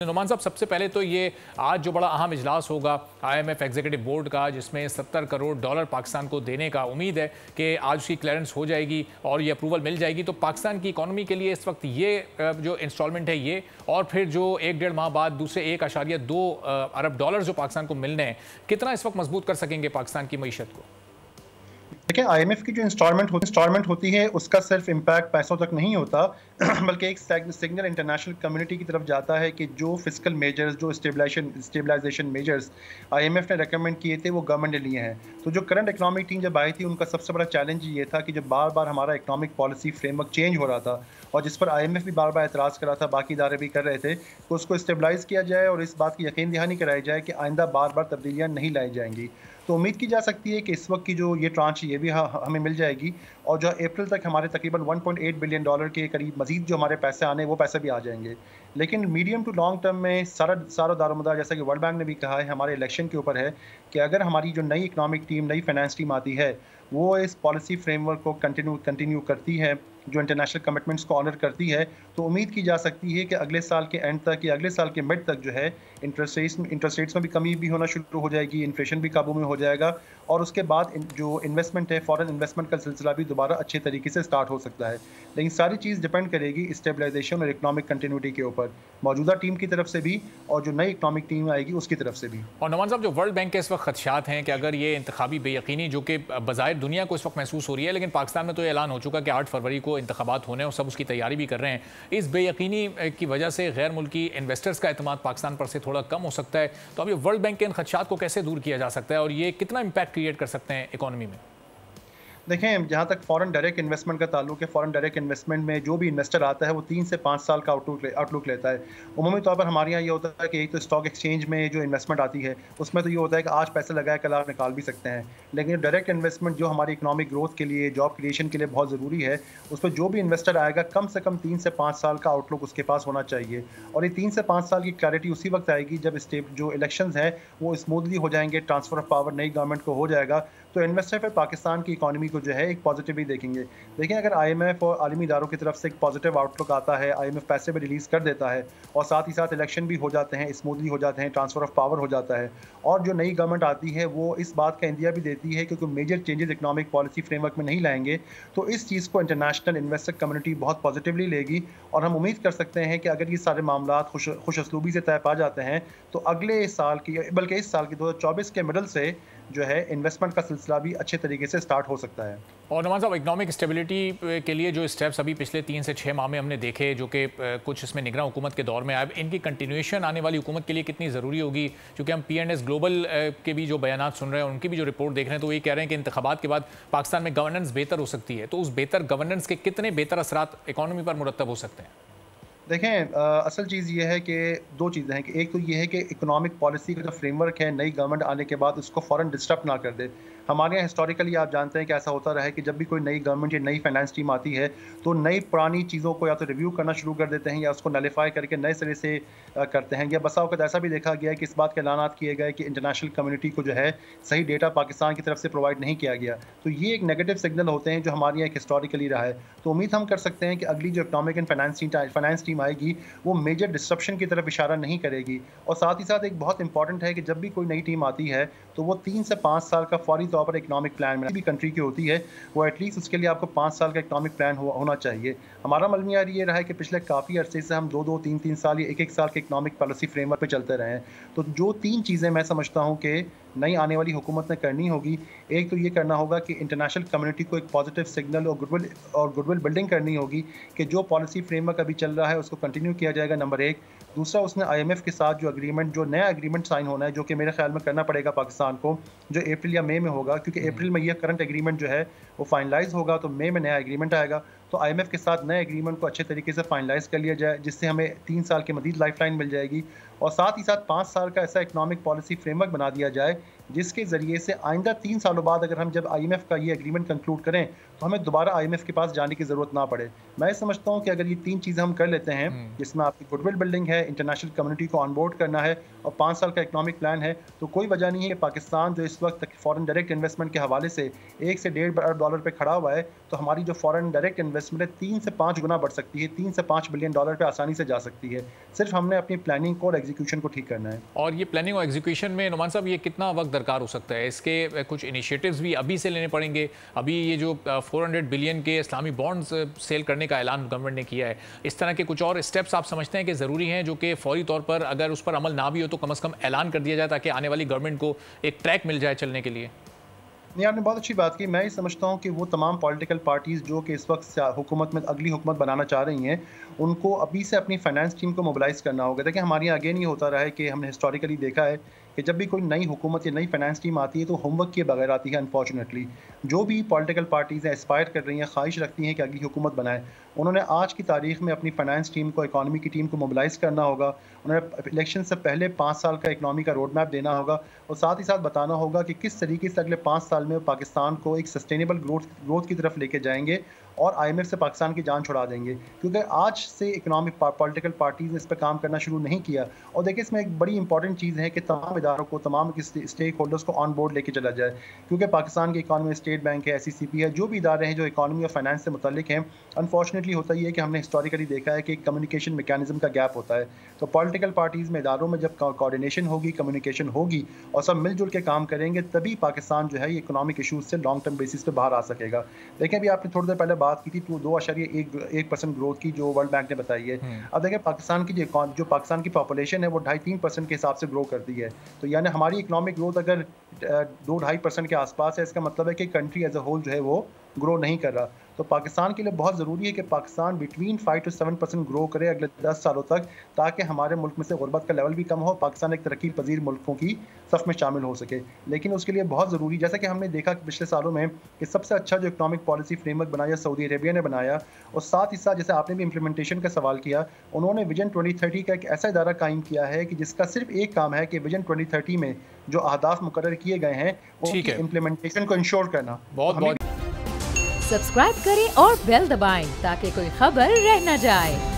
नुमान साहब, सबसे पहले तो ये आज जो बड़ा अहम इजलास होगा आईएमएफ एग्जीक्यूटिव बोर्ड का, जिसमें $70 करोड़ पाकिस्तान को देने का उम्मीद है कि आज उसकी क्लियरेंस हो जाएगी और ये अप्रूवल मिल जाएगी। तो पाकिस्तान की इकॉनमी के लिए इस वक्त ये जो इंस्टॉलमेंट है ये, और फिर जो 1-1.5 माह बाद दूसरे $1.2 अरब जो पाकिस्तान को मिलने हैं, कितना इस वक्त मजबूत कर सकेंगे पाकिस्तान की मईशत को? देखिए, आईएमएफ की जो इंस्टॉलमेंट होती है उसका सिर्फ इम्पैक्ट पैसों तक नहीं होता बल्कि एक सिग्नल इंटरनेशनल कम्युनिटी की तरफ जाता है कि जो फिस्कल मेजर्स, जो स्टेबलाइजेशन मेजर्स आईएमएफ ने रेकमेंड किए थे वो गवर्नमेंट ने लिए हैं। तो जो करंट इकोनॉमिक टीम जब आई थी उनका सबसे बड़ा चैलेंज ये था कि जब बार बार हमारा इकोनॉमिक पॉलिसी फ्रेमवर्क चेंज हो रहा था और जिस पर आईएमएफ भी बार बार एतराज़ कर रहा था, बाकी इदारे भी कर रहे थे, तो उसको स्टेबलाइज़ किया जाए और इस बात की यकीन दहानी कराई जाए कि आइंदा बार बार तब्दीलियाँ नहीं लाई जाएंगी। तो उम्मीद की जा सकती है कि इस वक्त की जो ये ट्रांच ये भी हमें मिल जाएगी और जो अप्रैल तक हमारे तकरीबन $1.8 बिलियन के करीब मजीद जो हमारे पैसे आने वो पैसे भी आ जाएंगे। लेकिन मीडियम टू लॉन्ग टर्म में सारा दारोमदार, जैसा कि वर्ल्ड बैंक ने भी कहा है, हमारे इलेक्शन के ऊपर है कि अगर हमारी जो नई इकनॉमिक टीम, नई फाइनेंस टीम आती है वो इस पॉलिसी फ्रेमवर्क को कंटिन्यू करती है, जो इंटरनेशनल कमिटमेंट्स को ऑनर करती है, तो उम्मीद की जा सकती है कि अगले साल के एंड तक या अगले साल के मिड तक जो है इंटरेस्ट रेट्स में भी कमी भी होना शुरू हो जाएगी, इन्फ्लेशन भी काबू में हो जाएगा और उसके बाद जो इन्वेस्टमेंट है, फॉरेन इन्वेस्टमेंट का सिलसिला भी दोबारा अच्छे तरीके से स्टार्ट हो सकता है। लेकिन सारी चीज़ डिपेंड करेगी स्टेबलाइजेशन और इकोनॉमिक कंटिन्यूटी के ऊपर, मौजूदा टीम की तरफ से भी और जो नई इकोनॉमिक टीम आएगी उसकी तरफ से भी। और नवान साहब, जो वर्ल्ड बैंक के इस वक्त खदशात हैं कि अगर ये इंतखाबी बेयकीनी, जो कि बज़ाहिर दुनिया को इस वक्त महसूस हो रही है, लेकिन पाकिस्तान में तो ये ऐलान हो चुका कि 8 फरवरी को इंतखाबात होने और सब उसकी तैयारी भी कर रहे हैं, इस बेयकीनी की वजह से गैर मुल्की इन्वेस्टर्स का एतमाद पाकिस्तान पर से थोड़ा कम हो सकता है। तो अब ये वर्ल्ड बैंक के इन खदशात को कैसे दूर किया जा सकता है और ये कितना इम्पैक्ट क्रिएट कर सकते हैं इकॉनमी में? देखें, जहाँ तक फॉरेन डायरेक्ट इन्वेस्टमेंट का ताल्लुक है, फॉरेन डायरेक्ट इन्वेस्टमेंट में जो भी इन्वेस्टर आता है वो 3 से 5 साल का आउटलुक लेता है। उमूमी तौर पर हमारे यहाँ ये होता है कि एक तो स्टॉक एक्सचेंज में जो इन्वेस्टमेंट आती है उसमें तो ये होता है कि आज पैसे लगाए कल आप निकाल भी सकते हैं। लेकिन डायरेक्ट इन्वेस्टमेंट जो हमारी इकोनॉमिक ग्रोथ के लिए, जॉब क्रिएशन के लिए बहुत ज़रूरी है, उस पर जो भी इन्वेस्टर आएगा कम से कम 3 से 5 साल का आउटलुक उसके पास होना चाहिए। और ये 3 से 5 साल की क्लैरिटी उसी वक्त आएगी जब जो इलेक्शंस हैं वो स्मूथली हो जाएंगे, ट्रांसफ़र ऑफ पावर नई गवर्नमेंट को हो जाएगा, तो इन्वेस्टर फिर पाकिस्तान की इकॉनमी को जो है एक पॉजिटिव ही देखेंगे। देखिए, अगर आईएमएफ और आलमी इदारों की तरफ से एक पॉजिटिव आउटलुक आता है, आईएमएफ पैसे भी रिलीज़ कर देता है और साथ ही साथ इलेक्शन भी हो जाते हैं, स्मूथली हो जाते हैं, ट्रांसफ़र ऑफ पावर हो जाता है और जो नई गवर्नमेंट आती है वो इस बात का इंदिया भी देती है क्योंकि major changes economic policy framework में नहीं लाएंगे, तो इस चीज़ को इंटरनेशनल इन्वेस्टर कम्युनिटी बहुत पॉजिटिवली लेगी और हम उम्मीद कर सकते हैं कि अगर ये सारे मामला खुश असलूबी से तय पा जाते हैं तो अगले साल की, बल्कि इस साल की 2024 के मिडल से जो है इन्वेस्टमेंट का सिलसिला भी अच्छे तरीके से स्टार्ट हो सकता है। और नवाज साहब, इकोनॉमिक स्टेबिलिटी के लिए जो स्टेप्स अभी पिछले 3 से 6 माह में हमने देखे, जो कि कुछ इसमें निगरान हुकूमत के दौर में आए, इनकी कंटिन्यूएशन आने वाली हुकूमत के लिए कितनी ज़रूरी होगी? क्योंकि हम P&S ग्लोबल के भी जो बयान सुन रहे हैं, उनकी भी जो रिपोर्ट देख रहे हैं, तो ये कह रहे हैं कि इंतखाबात के बाद पाकिस्तान में गवर्नेंस बेहतर हो सकती है। तो उस बेहतर गवर्नेंस के कितने बेहतर असरात इकॉनमी पर मुरतब हो सकते हैं? देखें, असल चीज़ ये है कि 2 चीज़ें हैं कि एक तो ये है कि इकोनॉमिक पॉलिसी का जो फ्रेमवर्क है नई गवर्नमेंट आने के बाद उसको फ़ौरन डिस्टर्ब ना कर दे। हमारे यहाँ हिस्टोरिकली आप जानते हैं कि ऐसा होता रहा है कि जब भी कोई नई गवर्नमेंट या नई फाइनेंस टीम आती है तो नई पुरानी चीज़ों को या तो रिव्यू करना शुरू कर देते हैं या उसको नलीफाई करके नए सिरे से करते हैं। या बसा वक्त ऐसा भी देखा गया है कि इस बात के ऐलानात किए गए कि इंटरनेशनल कम्युनिटी को जो है सही डेटा पाकिस्तान की तरफ से प्रोवाइड नहीं किया गया। तो ये एक नेगेटिव सिग्नल होते हैं जो हमारे यहाँ एक हिस्टोरिकली रहा है। तो उम्मीद हम कर सकते हैं कि अगली जो इकोनॉमिक एंड फाइनेंस टीम आएगी वो मेजर डिस्ट्रप्शन की तरफ इशारा नहीं करेगी। और साथ ही साथ एक बहुत इंपॉर्टेंट है कि जब भी कोई नई टीम आती है तो वो 3 से 5 साल का फौरी तौर पर इकोनॉमिक प्लान में भी कंट्री की होती है, वो एटलीस्ट उसके लिए आपको 5 साल का इकोनॉमिक प्लान होना चाहिए। हमारा मलमिया ये रहा है कि पिछले काफ़ी अरसे से हम 2-2, 3-3 साल या 1-1 साल के इकोनॉमिक पॉलिसी फ्रेमवर्क पे चलते रहे हैं। तो जो 3 चीज़ें मैं समझता हूँ कि नई आने वाली हुकूमत ने करनी होगी, एक तो ये करना होगा कि इंटरनेशनल कम्युनिटी को एक पॉजिटिव सिग्नल और गुडविल बिल्डिंग करनी होगी कि जो पॉलिसी फ्रेमवर्क अभी चल रहा है उसको कंटिन्यू किया जाएगा, नंबर 1। दूसरा, उसने आईएमएफ के साथ जो नया एग्रीमेंट साइन होना है, जो कि मेरे ख्याल में करना पड़ेगा पाकिस्तान को, जो अप्रैल या मई में होगा, क्योंकि अप्रैल में यह करंट एग्रीमेंट जो है वो फाइनलाइज होगा तो मई में नया एग्रीमेंट आएगा। तो आईएमएफ के साथ नए एग्रीमेंट को अच्छे तरीके से फाइनलाइज कर लिया जाए जिससे हमें 3 साल की मज़ीद लाइफलाइन मिल जाएगी और साथ ही साथ 5 साल का ऐसा इकोनॉमिक पॉलिसी फ्रेमवर्क बना दिया जाए जिसके ज़रिए से आइंदा 3 सालों बाद अगर हम जब आईएमएफ का ये एग्रीमेंट कंक्लूड करें तो हमें दोबारा आईएमएफ के पास जाने की ज़रूरत ना पड़े। मैं समझता हूँ कि अगर ये 3 चीज़ें हम कर लेते हैं, जिसमें आपकी गुडविल बिल्डिंग है, इंटरनेशनल कम्युनिटी को ऑनबोर्ड करना है और 5 साल का इकोनॉमिक प्लान है, तो कोई वजह नहीं है कि पाकिस्तान जो इस वक्त फॉरेन डायरेक्ट इन्वेस्टमेंट के हवाले से $1 से $1.5 अरब पे खड़ा हुआ है, तो हमारी जो फॉरेन डायरेक्ट इन्वेस्टमेंट है 3 से 5 गुना बढ़ सकती है, 3 से 5 बिलियन डॉलर पे आसानी से जा सकती है। सिर्फ हमने अपनी प्लानिंग को और एग्जीक्यूशन को ठीक करना है। और ये प्लानिंग और एग्जीक्यूशन में नुमान साहब ये कितना वक्त दरकार हो सकता है? इसके कुछ इनिशिएटिव्स भी अभी से लेने पड़ेंगे? अभी ये जो 400 बिलियन के इस्लामी बॉन्ड्स सेल करने का ऐलान गवर्नमेंट ने किया है, इस तरह के कुछ और स्टेप्स आप समझते हैं कि ज़रूरी हैं जो कि फौरी तौर पर अगर उस पर अमल ना भी हो तो कम से कम ऐलान कर दिया जाए ताकि आने वाली गवर्नमेंट को एक ट्रैक मिल जाए चलने के लिए? नहीं, आपने बहुत अच्छी बात की। मैं ये समझता हूँ कि वो तमाम पॉलिटिकल पार्टीज़ जो कि इस वक्त हुकूमत में अगली हुकूमत बनाना चाह रही हैं, उनको अभी से अपनी फाइनेंस टीम को मोबिलाइज़ करना होगा। देखिए, हमारे यहाँ अगेन ये होता रहा है कि हमने हिस्टोरिकली देखा है कि जब भी कोई नई हुकूमत या नई फाइनेंस टीम आती है तो होमवर्क किए बगैर आती है अनफॉर्चुनेटली। जो भी पॉलिटिकल पार्टीज़ एस्पायर कर रही हैं, ख्वाहिश रखती हैं कि अगली हुकूमत बनाए, उन्होंने आज की तारीख में अपनी फाइनेंस टीम को, इकॉनमी की टीम को मोबिलाइज़ करना होगा। उन्हें इलेक्शन से पहले 5 साल का इकॉनमी का रोड मैप देना होगा और साथ ही साथ बताना होगा कि किस तरीके से अगले 5 साल में पाकिस्तान को एक सस्टेनेबल ग्रोथ की तरफ लेके जाएंगे और IMF से पाकिस्तान की जान छुड़ा देंगे। क्योंकि आज से इकोनॉमिक पॉलिटिकल पार्टीज़ ने इस पर काम करना शुरू नहीं किया। और देखिए, इसमें एक बड़ी इंपॉर्टेंट चीज़ है कि तमाम इदारों को, तमाम स्टेक होल्डर्स को ऑन बोर्ड लेके चला जाए। क्योंकि पाकिस्तान की इकॉनमी में स्टेट बैंक है, SECP है, जो भी इदारे हैं जो इकॉनमी और फाइनेंस से मुतल्लिक हैं, अनफॉर्चुनेटली होता ही है कि हमने हिस्टोरिकली देखा है कि कम्युनिकेशन मैकेनिज्म का गैप होता है। तो पॉलिटिकल पार्टीज़ में, इदारों में जब कोऑर्डिनेशन होगी, कम्युनिकेशन होगी और सब मिलजुल के काम करेंगे, तभी पाकिस्तान जो है ये इकोनॉमिक इशूज़ से लॉन्ग टर्म बेसिस पे बाहर आ सकेगा। देखिए, अभी आपने थोड़ी देर पहले बात की थी 2.1% ग्रोथ की जो वर्ल्ड बैंक ने बताई है। अब देखिए, पाकिस्तान की जो पाकिस्तान की पॉपुलेशन है वो 2.5-3% के हिसाब से ग्रो करती है। तो यानी हमारी इकोनॉमिक ग्रोथ अगर 2-2.5% के आसपास है, इसका मतलब है कि कंट्री एज अ होल जो है वो ग्रो नहीं कर रहा। तो पाकिस्तान के लिए बहुत ज़रूरी है कि पाकिस्तान बिटवीन 5 to 7% ग्रो करे अगले 10 सालों तक, ताकि हमारे मुल्क में से गुर्बत का लेवल भी कम हो, पाकिस्तान एक तरक्की पजीर मुल्कों की सफ़ में शामिल हो सके। लेकिन उसके लिए बहुत ज़रूरी, जैसा कि हमने देखा कि पिछले सालों में कि सबसे अच्छा जो इकनॉमिक पॉलिसी फ्रेमवर्क बनाया सऊदी अरेबिया ने बनाया, और साथ ही साथ जैसे आपने भी इम्प्लीमेंटेशन का सवाल किया, उन्होंने विजन 2030 का एक ऐसा इदारा कायम किया है कि जिसका सिर्फ एक काम है कि विजन 2030 में जो अहदाफ मुकर्रर किए गए हैं उनकी इम्प्लीमेंटेशन को इंश्योर करना। सब्सक्राइब करें और बेल दबाएं ताकि कोई खबर रह न जाए।